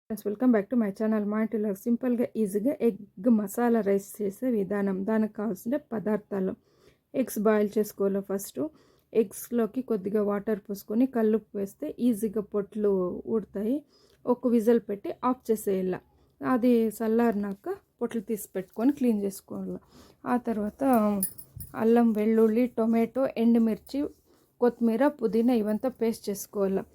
Friends, welcome back to my channel. మా ఇంటిలో సింపుల్గా ఈజీగా ఎగ్ మసాలా రైస్ చేసే విధానం. దానికి కావాల్సిన పదార్థాలు: ఎగ్స్ బాయిల్ చేసుకోవాలి. ఫస్ట్ ఎగ్స్లోకి కొద్దిగా వాటర్ పోసుకొని కల్లుప్పు వేస్తే ఈజీగా పొట్లు ఊడతాయి. ఒక విజిల్ పెట్టి ఆఫ్ చేసేయాల. అది చల్లారినాక పొట్లు తీసి పెట్టుకొని క్లీన్ చేసుకోవాలి. ఆ తర్వాత అల్లం, వెల్లుల్లి, టొమాటో, ఎండుమిర్చి, కొత్తిమీర, పుదీనా ఇవంతా పేస్ట్ చేసుకోవాలి.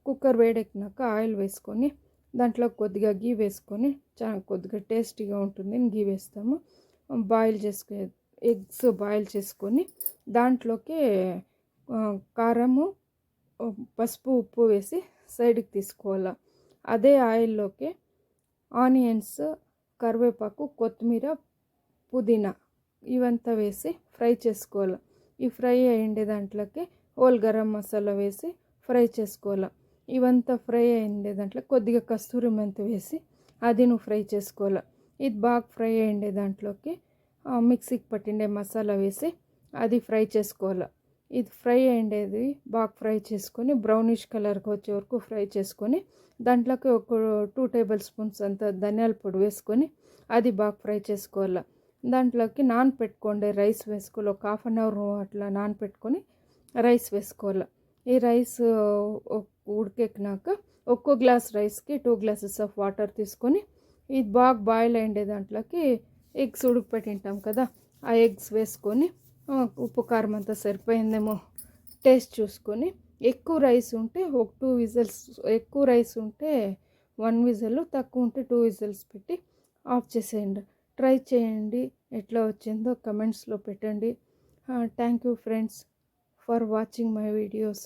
కుక్కర్ వేడెక్కినాక ఆయిల్ వేసుకొని దాంట్లో కొద్దిగా గీ వేసుకొని చాలా కొద్దిగా టేస్టీగా ఉంటుంది. గీ వేస్తాము. ఎగ్స్ బాయిల్ చేసుకొని దాంట్లోకి కారము, పసుపు, ఉప్పు వేసి సైడ్కి తీసుకోవాలి. అదే ఆయిల్లోకి ఆనియన్స్, కరివేపాకు, కొత్తిమీర, పుదీనా ఇవంతా వేసి ఫ్రై చేసుకోవాలి. ఈ ఫ్రై అయ్యిండే దాంట్లోకి హోల్ గరం మసాలా వేసి ఫ్రై చేసుకోవాలి. ఇవంతా ఫ్రై అయ్యిండే దాంట్లో కొద్దిగా కస్తూరి మెంతి వేసి అది ఫ్రై చేసుకోవాలి. ఇది బాగా ఫ్రై అయ్యిండే దాంట్లోకి మిక్సీకి పట్టిండే మసాలా వేసి అది ఫ్రై చేసుకోవాలి. ఇది ఫ్రై అయ్యేది బాగా ఫ్రై చేసుకొని బ్రౌనిష్ కలర్కి వచ్చే వరకు ఫ్రై చేసుకొని దాంట్లోకి ఒక 2 టేబుల్ స్పూన్స్ అంత ధనియాల పొడి వేసుకొని అది బాగా ఫ్రై చేసుకోవాలి. దాంట్లోకి నానపెట్టుకోండి రైస్ వేసుకోవాలి. ఒక 1/2 అవర్ అట్లా నానపెట్టుకొని రైస్ వేసుకోవాలి. ఈ రైస్ ఉడికెక్కినాక ఒక్కో గ్లాస్ రైస్కి 2 గ్లాసెస్ ఆఫ్ వాటర్ తీసుకొని ఇది బాగా బాయిల్ అయ్యిండే దాంట్లోకి ఎగ్స్ ఉడకపెట్టింటాం కదా, ఆ ఎగ్స్ వేసుకొని ఉప్పు కారం అంతా సరిపోయిందేమో టేస్ట్ చూసుకొని ఎక్కువ రైస్ ఉంటే ఒక 2 విజిల్స్, ఎక్కువ రైస్ ఉంటే 1 విజిల్, తక్కువ ఉంటే 2 విజిల్స్ పెట్టి ఆఫ్ చేసేయండి. ట్రై చేయండి. ఎట్లా వచ్చిందో కమెంట్స్లో పెట్టండి. Thank you friends for watching my videos.